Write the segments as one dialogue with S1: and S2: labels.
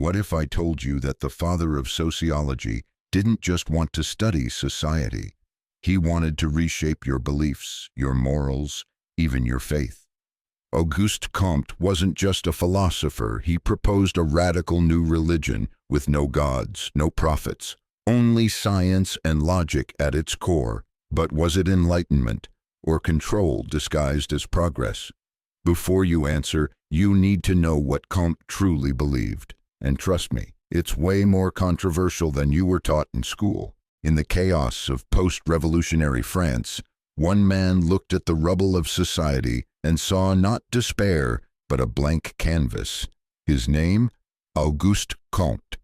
S1: What if I told you that the father of sociology didn't just want to study society? He wanted to reshape your beliefs, your morals, even your faith. Auguste Comte wasn't just a philosopher. He proposed a radical new religion with no gods, no prophets, only science and logic at its core. But was it enlightenment or control disguised as progress? Before you answer, you need to know what Comte truly believed. And trust me, it's way more controversial than you were taught in school. In the chaos of post-revolutionary France, one man looked at the rubble of society and saw not despair, but a blank canvas. His name? Auguste Comte.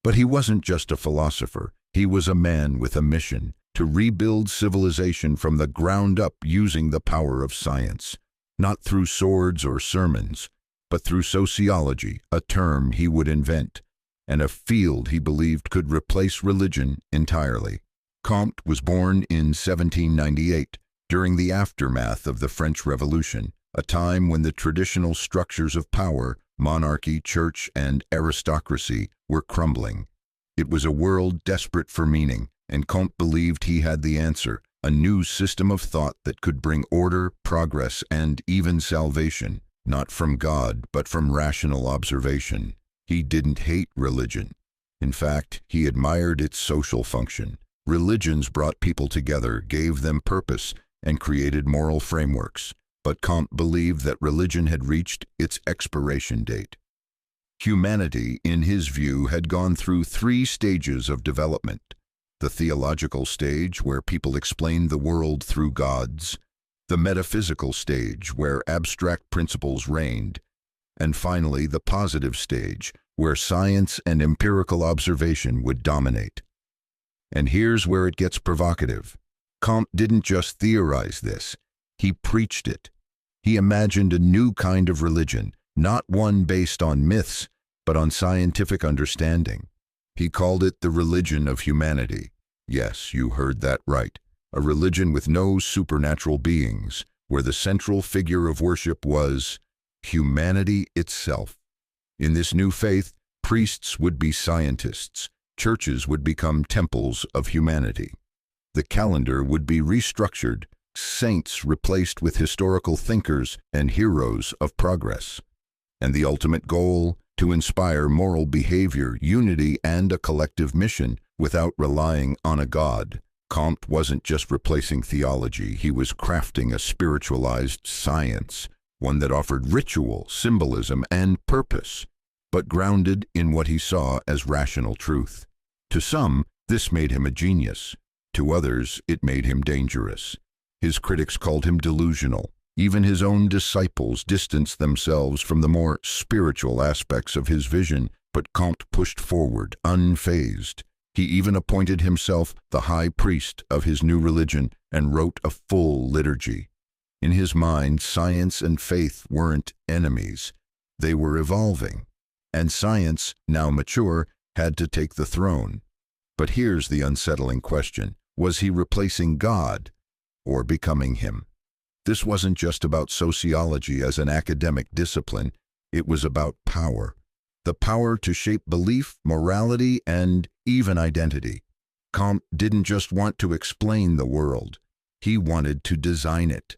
S1: But he wasn't just a philosopher. He was a man with a mission to rebuild civilization from the ground up using the power of science, not through swords or sermons, but through sociology, a term he would invent, and a field he believed could replace religion entirely. Comte was born in 1798, during the aftermath of the French Revolution, a time when the traditional structures of power, monarchy, church, and aristocracy were crumbling. It was a world desperate for meaning, and Comte believed he had the answer, a new system of thought that could bring order, progress, and even salvation, not from God, but from rational observation. He didn't hate religion. In fact, he admired its social function. Religions brought people together, gave them purpose, and created moral frameworks. But Comte believed that religion had reached its expiration date. Humanity, in his view, had gone through 3 stages of development. The theological stage, where people explained the world through gods, the metaphysical stage, where abstract principles reigned, and finally the positive stage, where science and empirical observation would dominate. And here's where it gets provocative. Comte didn't just theorize this, he preached it. He imagined a new kind of religion, not one based on myths, but on scientific understanding. He called it the religion of humanity. Yes, you heard that right. A religion with no supernatural beings, where the central figure of worship was humanity itself. In this new faith, priests would be scientists, churches would become temples of humanity. The calendar would be restructured, saints replaced with historical thinkers and heroes of progress. And the ultimate goal, to inspire moral behavior, unity, and a collective mission without relying on a god. Comte wasn't just replacing theology, he was crafting a spiritualized science, one that offered ritual, symbolism, and purpose, but grounded in what he saw as rational truth. To some, this made him a genius. To others, it made him dangerous. His critics called him delusional. Even his own disciples distanced themselves from the more spiritual aspects of his vision, but Comte pushed forward, unfazed. He even appointed himself the high priest of his new religion and wrote a full liturgy. In his mind, science and faith weren't enemies. They were evolving. And science, now mature, had to take the throne. But here's the unsettling question. Was he replacing God or becoming him? This wasn't just about sociology as an academic discipline. It was about power. The power to shape belief, morality, and even identity. Comte didn't just want to explain the world. He wanted to design it.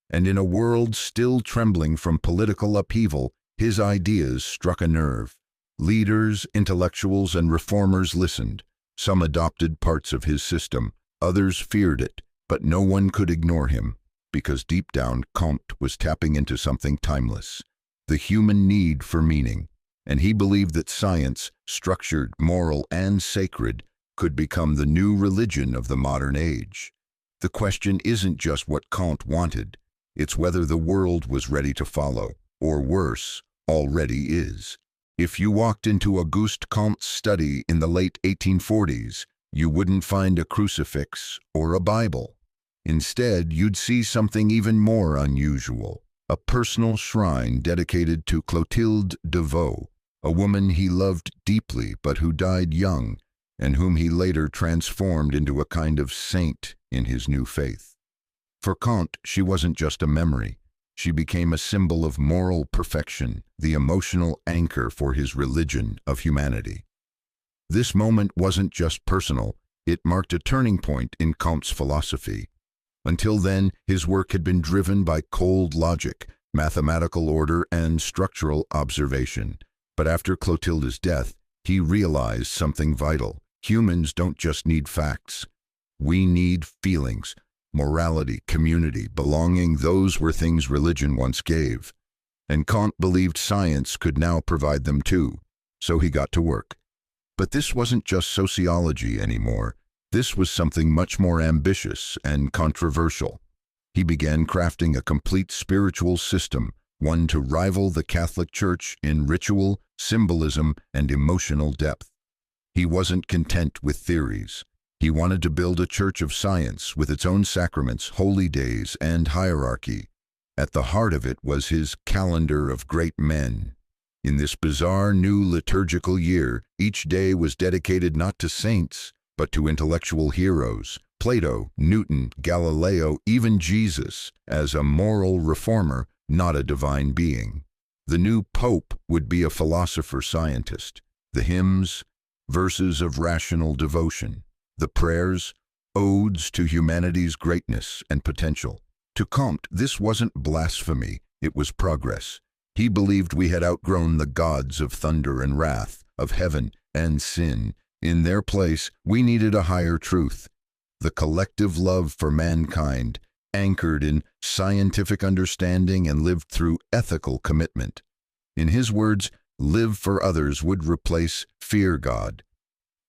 S1: And in a world still trembling from political upheaval, his ideas struck a nerve. Leaders, intellectuals, and reformers listened. Some adopted parts of his system. Others feared it, but no one could ignore him, because deep down Comte was tapping into something timeless, the human need for meaning, and he believed that science, structured, moral, and sacred, could become the new religion of the modern age. The question isn't just what Comte wanted, it's whether the world was ready to follow, or worse, already is. If you walked into Auguste Comte's study in the late 1840s, you wouldn't find a crucifix or a Bible. Instead, you'd see something even more unusual, a personal shrine dedicated to Clotilde de Vaux, a woman he loved deeply but who died young, and whom he later transformed into a kind of saint in his new faith. For Comte, she wasn't just a memory. She became a symbol of moral perfection, the emotional anchor for his religion of humanity. This moment wasn't just personal, it marked a turning point in Comte's philosophy. Until then, his work had been driven by cold logic, mathematical order, and structural observation. But after Clotilde's death, he realized something vital. Humans don't just need facts. We need feelings, morality, community, belonging. Those were things religion once gave. And Comte believed science could now provide them too. So he got to work. But this wasn't just sociology anymore. This was something much more ambitious and controversial. He began crafting a complete spiritual system, one to rival the Catholic Church in ritual, symbolism, and emotional depth. He wasn't content with theories. He wanted to build a church of science with its own sacraments, holy days, and hierarchy. At the heart of it was his calendar of great men. In this bizarre new liturgical year, each day was dedicated not to saints, but to intellectual heroes, Plato, Newton, Galileo, even Jesus, as a moral reformer, not a divine being. The new pope would be a philosopher-scientist. The hymns, verses of rational devotion. The prayers, odes to humanity's greatness and potential. To Comte, this wasn't blasphemy, it was progress. He believed we had outgrown the gods of thunder and wrath, of heaven and sin. In their place, we needed a higher truth, the collective love for mankind, anchored in scientific understanding and lived through ethical commitment. In his words, live for others would replace fear God.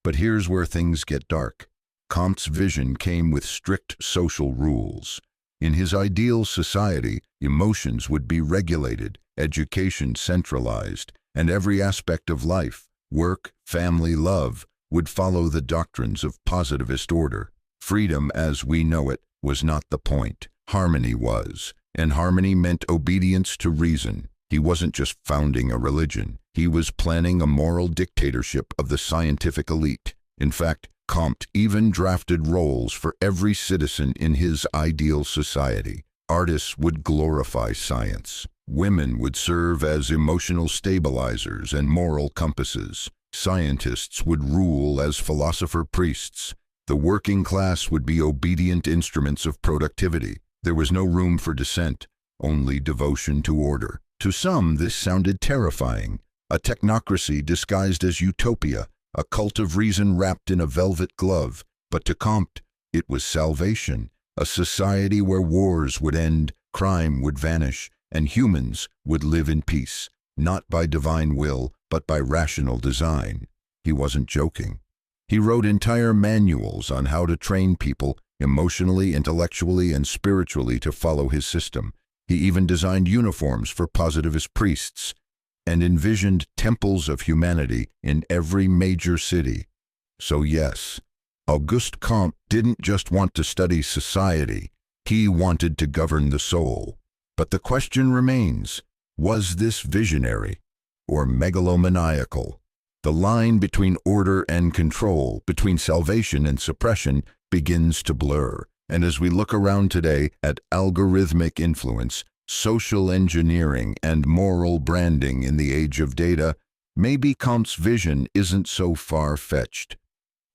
S1: But here's where things get dark. Comte's vision came with strict social rules. In his ideal society, emotions would be regulated, education centralized, and every aspect of life, work, family, love, would follow the doctrines of positivist order. Freedom, as we know it, was not the point. Harmony was, and harmony meant obedience to reason. He wasn't just founding a religion. He was planning a moral dictatorship of the scientific elite. In fact, Comte even drafted roles for every citizen in his ideal society. Artists would glorify science. Women would serve as emotional stabilizers and moral compasses. Scientists would rule as philosopher priests. The working class would be obedient instruments of productivity. There was no room for dissent, only devotion to order. To some, this sounded terrifying. A technocracy disguised as utopia, a cult of reason wrapped in a velvet glove. But to Comte, it was salvation, a society where wars would end, crime would vanish, and humans would live in peace, not by divine will, but by rational design. He wasn't joking. He wrote entire manuals on how to train people emotionally, intellectually, and spiritually to follow his system. He even designed uniforms for positivist priests and envisioned temples of humanity in every major city. So yes, Auguste Comte didn't just want to study society, he wanted to govern the soul. But the question remains, was this visionary or megalomaniacal? The line between order and control, between salvation and suppression, begins to blur. And as we look around today at algorithmic influence, social engineering, and moral branding in the age of data, maybe Comte's vision isn't so far-fetched.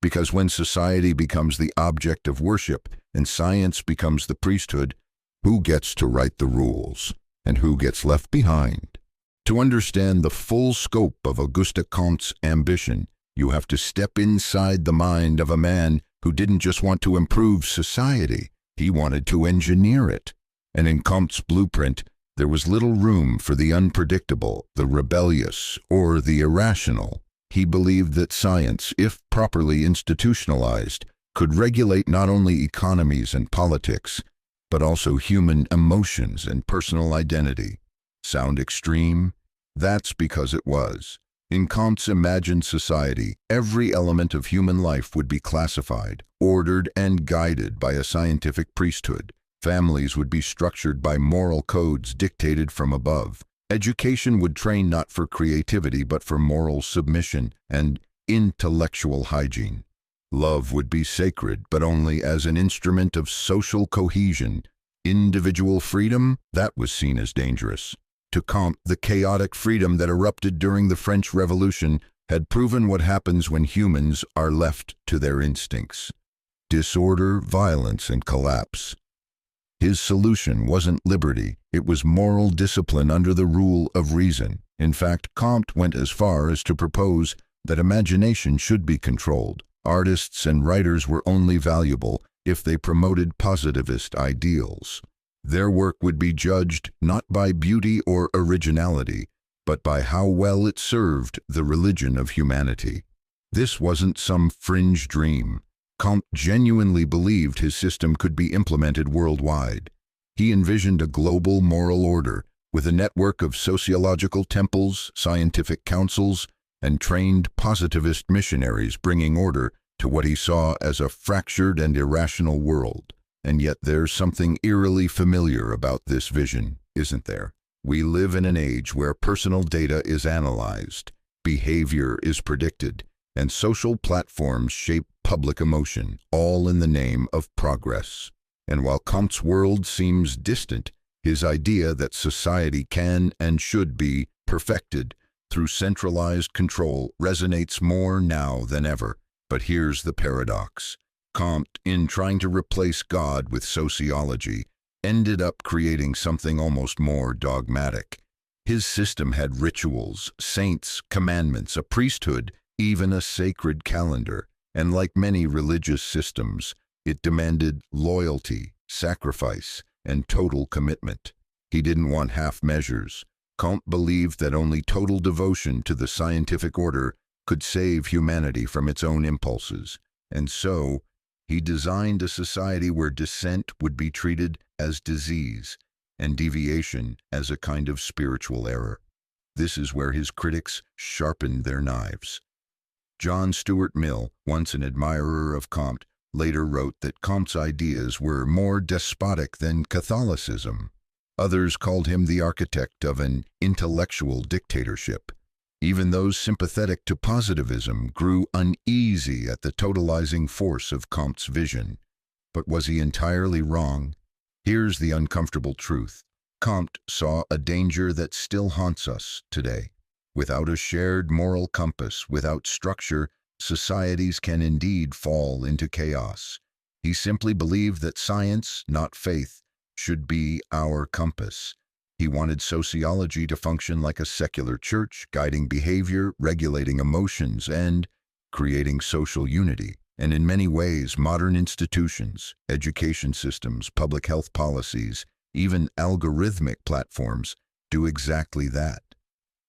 S1: Because when society becomes the object of worship and science becomes the priesthood, who gets to write the rules and who gets left behind? To understand the full scope of Auguste Comte's ambition, you have to step inside the mind of a man who didn't just want to improve society, he wanted to engineer it. And in Comte's blueprint, there was little room for the unpredictable, the rebellious, or the irrational. He believed that science, if properly institutionalized, could regulate not only economies and politics, but also human emotions and personal identity. Sound extreme? That's because it was. In Comte's imagined society, every element of human life would be classified, ordered, and guided by a scientific priesthood. Families would be structured by moral codes dictated from above. Education would train not for creativity but for moral submission and intellectual hygiene. Love would be sacred, but only as an instrument of social cohesion. Individual freedom, that was seen as dangerous. To Comte, the chaotic freedom that erupted during the French Revolution had proven what happens when humans are left to their instincts. Disorder, violence, and collapse. His solution wasn't liberty, it was moral discipline under the rule of reason. In fact, Comte went as far as to propose that imagination should be controlled. Artists and writers were only valuable if they promoted positivist ideals. Their work would be judged not by beauty or originality, but by how well it served the religion of humanity. This wasn't some fringe dream. Comte genuinely believed his system could be implemented worldwide. He envisioned a global moral order with a network of sociological temples, scientific councils, and trained positivist missionaries bringing order to what he saw as a fractured and irrational world. And yet there's something eerily familiar about this vision, isn't there? We live in an age where personal data is analyzed, behavior is predicted, and social platforms shape public emotion, all in the name of progress. And while Comte's world seems distant, his idea that society can and should be perfected through centralized control resonates more now than ever. But here's the paradox. Comte, in trying to replace God with sociology, ended up creating something almost more dogmatic. His system had rituals, saints, commandments, a priesthood, even a sacred calendar. And like many religious systems, it demanded loyalty, sacrifice, and total commitment. He didn't want half measures. Comte believed that only total devotion to the scientific order could save humanity from its own impulses. And so, he designed a society where dissent would be treated as disease and deviation as a kind of spiritual error. This is where his critics sharpened their knives. John Stuart Mill, once an admirer of Comte, later wrote that Comte's ideas were more despotic than Catholicism. Others called him the architect of an intellectual dictatorship. Even those sympathetic to positivism grew uneasy at the totalizing force of Comte's vision. But was he entirely wrong? Here's the uncomfortable truth. Comte saw a danger that still haunts us today. Without a shared moral compass, without structure, societies can indeed fall into chaos. He simply believed that science, not faith, should be our compass. He wanted sociology to function like a secular church, guiding behavior, regulating emotions, and creating social unity. And in many ways, modern institutions, education systems, public health policies, even algorithmic platforms do exactly that.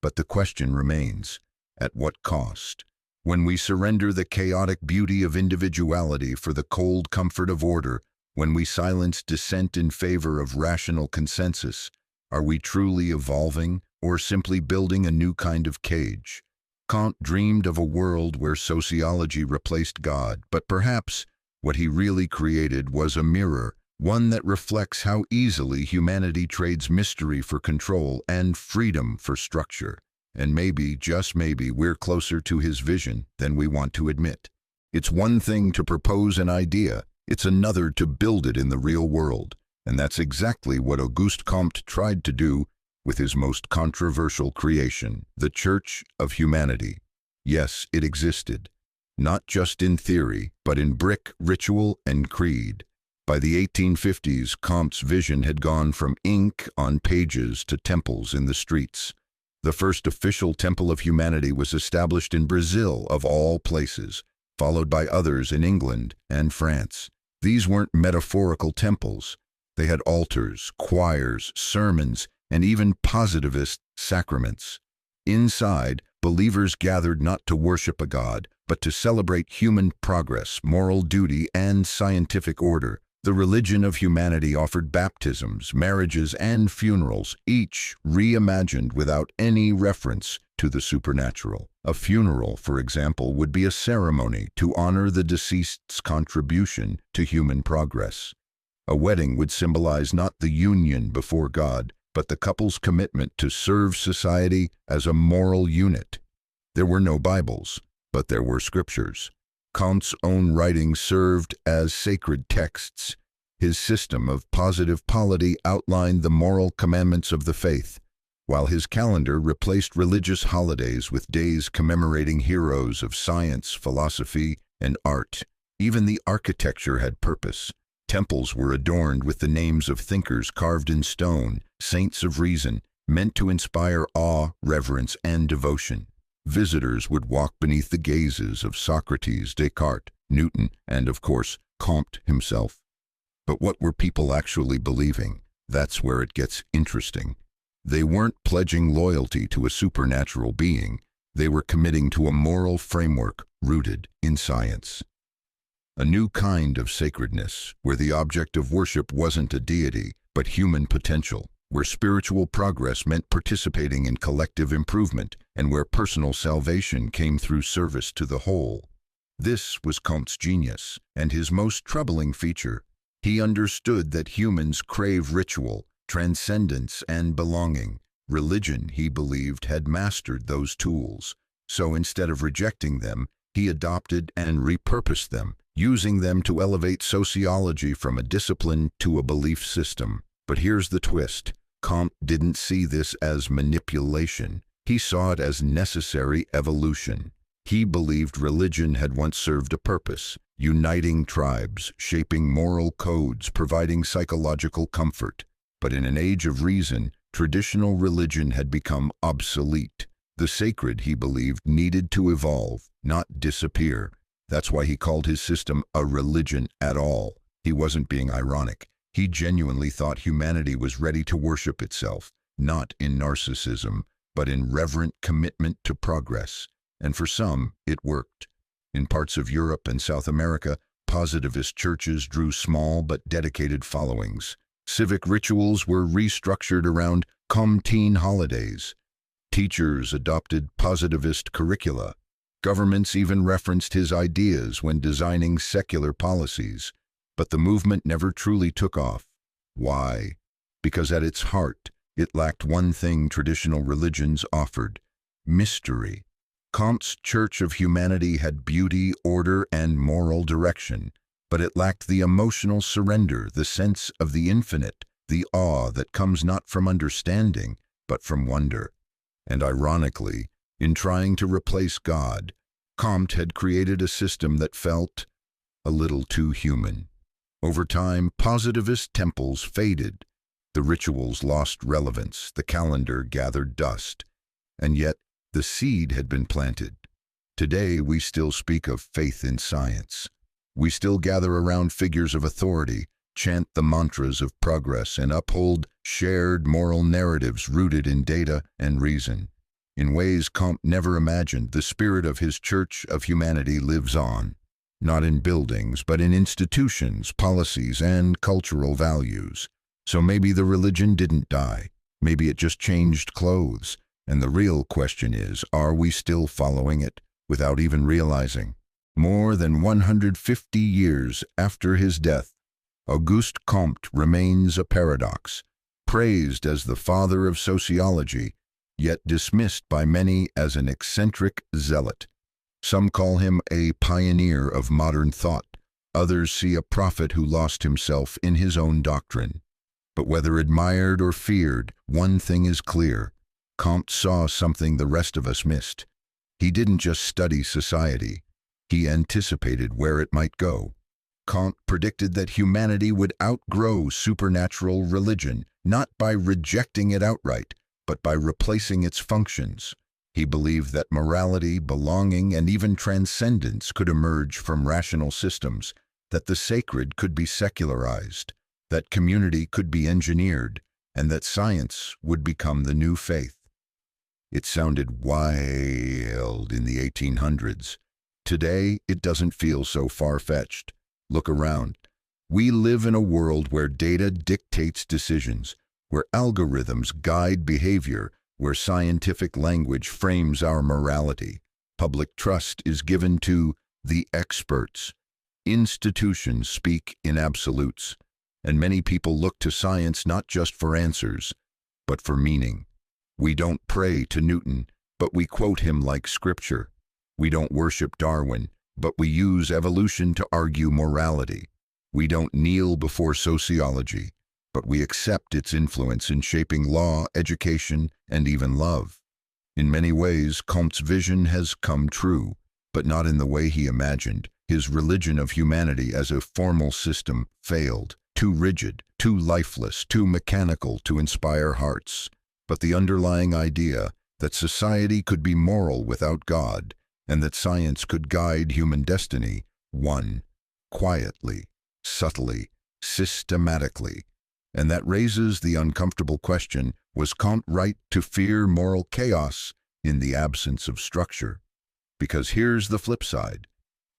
S1: But the question remains, at what cost? When we surrender the chaotic beauty of individuality for the cold comfort of order, when we silence dissent in favor of rational consensus, are we truly evolving or simply building a new kind of cage? Comte dreamed of a world where sociology replaced God, but perhaps what he really created was a mirror, one that reflects how easily humanity trades mystery for control and freedom for structure. And maybe, just maybe, we're closer to his vision than we want to admit. It's one thing to propose an idea, it's another to build it in the real world. And that's exactly what Auguste Comte tried to do with his most controversial creation, the Church of Humanity. Yes, it existed, not just in theory, but in brick, ritual, and creed. By the 1850s, Comte's vision had gone from ink on pages to temples in the streets. The first official temple of humanity was established in Brazil, of all places, followed by others in England and France. These weren't metaphorical temples. They had altars, choirs, sermons, and even positivist sacraments. Inside, believers gathered not to worship a god, but to celebrate human progress, moral duty, and scientific order. The religion of humanity offered baptisms, marriages, and funerals, each reimagined without any reference to the supernatural. A funeral, for example, would be a ceremony to honor the deceased's contribution to human progress. A wedding would symbolize not the union before God, but the couple's commitment to serve society as a moral unit. There were no Bibles, but there were scriptures. Comte's own writings served as sacred texts. His system of positive polity outlined the moral commandments of the faith, while his calendar replaced religious holidays with days commemorating heroes of science, philosophy, and art. Even the architecture had purpose. Temples were adorned with the names of thinkers carved in stone, saints of reason, meant to inspire awe, reverence, and devotion. Visitors would walk beneath the gazes of Socrates, Descartes, Newton, and, of course, Comte himself. But what were people actually believing? That's where it gets interesting. They weren't pledging loyalty to a supernatural being. They were committing to a moral framework rooted in science. A new kind of sacredness, where the object of worship wasn't a deity, but human potential, where spiritual progress meant participating in collective improvement, and where personal salvation came through service to the whole. This was Comte's genius, and his most troubling feature. He understood that humans crave ritual, transcendence, and belonging. Religion, he believed, had mastered those tools. So instead of rejecting them, he adopted and repurposed them, using them to elevate sociology from a discipline to a belief system. But here's the twist. Comte didn't see this as manipulation. He saw it as necessary evolution. He believed religion had once served a purpose, uniting tribes, shaping moral codes, providing psychological comfort. But in an age of reason, traditional religion had become obsolete. The sacred, he believed, needed to evolve, not disappear. That's why he called his system a religion at all. He wasn't being ironic. He genuinely thought humanity was ready to worship itself, not in narcissism, but in reverent commitment to progress. And for some, it worked. In parts of Europe and South America, positivist churches drew small but dedicated followings. Civic rituals were restructured around Comtean holidays. Teachers adopted positivist curricula. Governments even referenced his ideas when designing secular policies. But the movement never truly took off. Why? Because at its heart, it lacked one thing traditional religions offered: mystery. Comte's Church of Humanity had beauty, order, and moral direction, but it lacked the emotional surrender, the sense of the infinite, the awe that comes not from understanding, but from wonder. And ironically, in trying to replace God, Comte had created a system that felt a little too human. Over time, positivist temples faded. The rituals lost relevance, the calendar gathered dust. And yet, the seed had been planted. Today, we still speak of faith in science. We still gather around figures of authority, chant the mantras of progress, and uphold shared moral narratives rooted in data and reason. In ways Comte never imagined, the spirit of his Church of Humanity lives on, not in buildings, but in institutions, policies, and cultural values. So maybe the religion didn't die. Maybe it just changed clothes. And the real question is, are we still following it without even realizing? More than 150 years after his death, Auguste Comte remains a paradox, praised as the father of sociology, yet dismissed by many as an eccentric zealot. Some call him a pioneer of modern thought. Others see a prophet who lost himself in his own doctrine. But whether admired or feared, one thing is clear. Comte saw something the rest of us missed. He didn't just study society. He anticipated where it might go. Comte predicted that humanity would outgrow supernatural religion, not by rejecting it outright, but by replacing its functions. He believed that morality, belonging, and even transcendence could emerge from rational systems, that the sacred could be secularized, that community could be engineered, and that science would become the new faith. It sounded wild in the 1800s. Today, it doesn't feel so far-fetched. Look around. We live in a world where data dictates decisions, where algorithms guide behavior, where scientific language frames our morality. Public trust is given to the experts. Institutions speak in absolutes, and many people look to science not just for answers, but for meaning. We don't pray to Newton, but we quote him like scripture. We don't worship Darwin, but we use evolution to argue morality. We don't kneel before sociology, but we accept its influence in shaping law, education, and even love. In many ways, Comte's vision has come true, but not in the way he imagined. His religion of humanity as a formal system failed, too rigid, too lifeless, too mechanical to inspire hearts. But the underlying idea that society could be moral without God, and that science could guide human destiny, won, quietly, subtly, systematically. And that raises the uncomfortable question, was Comte right to fear moral chaos in the absence of structure? Because here's the flip side.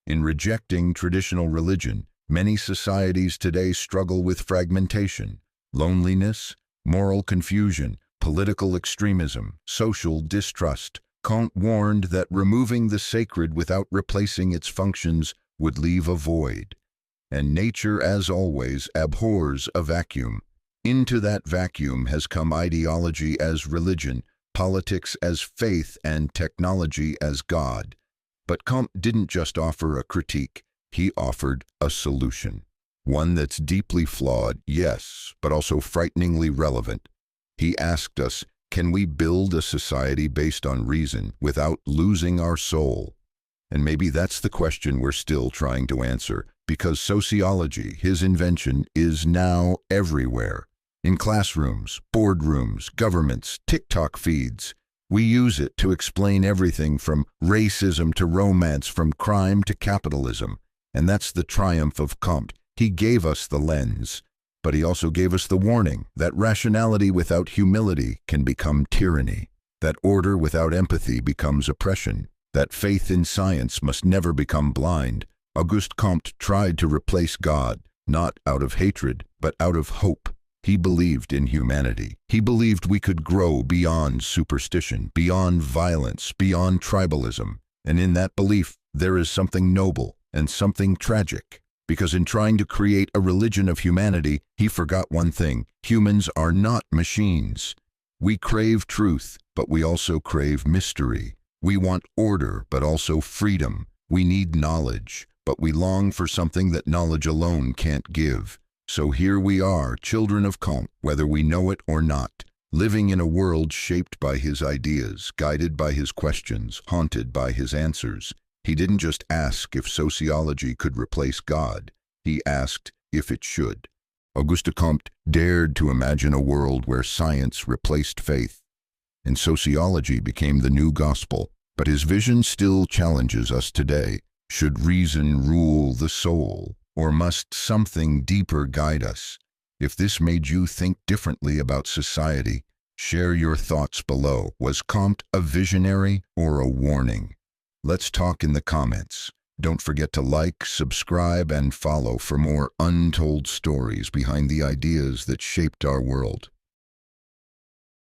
S1: In rejecting traditional religion, many societies today struggle with fragmentation, loneliness, moral confusion, political extremism, social distrust. Comte warned that removing the sacred without replacing its functions would leave a void. And nature, as always, abhors a vacuum. Into that vacuum has come ideology as religion, politics as faith, and technology as God. But Comte didn't just offer a critique, he offered a solution. One that's deeply flawed, yes, but also frighteningly relevant. He asked us, can we build a society based on reason without losing our soul? And maybe that's the question we're still trying to answer, because sociology, his invention, is now everywhere. In classrooms, boardrooms, governments, TikTok feeds. We use it to explain everything from racism to romance, from crime to capitalism. And that's the triumph of Comte. He gave us the lens, but he also gave us the warning that rationality without humility can become tyranny, that order without empathy becomes oppression, that faith in science must never become blind. Auguste Comte tried to replace God, not out of hatred, but out of hope. He believed in humanity. He believed we could grow beyond superstition, beyond violence, beyond tribalism. And in that belief, there is something noble and something tragic. Because in trying to create a religion of humanity, he forgot one thing: humans are not machines. We crave truth, but we also crave mystery. We want order, but also freedom. We need knowledge, but we long for something that knowledge alone can't give. So here we are, children of Comte, whether we know it or not, living in a world shaped by his ideas, guided by his questions, haunted by his answers. He didn't just ask if sociology could replace God. He asked if it should. Auguste Comte dared to imagine a world where science replaced faith, and sociology became the new gospel. But his vision still challenges us today. Should reason rule the soul, or must something deeper guide us? If this made you think differently about society, share your thoughts below. Was Comte a visionary or a warning? Let's talk in the comments. Don't forget to like, subscribe, and follow for more untold stories behind the ideas that shaped our world.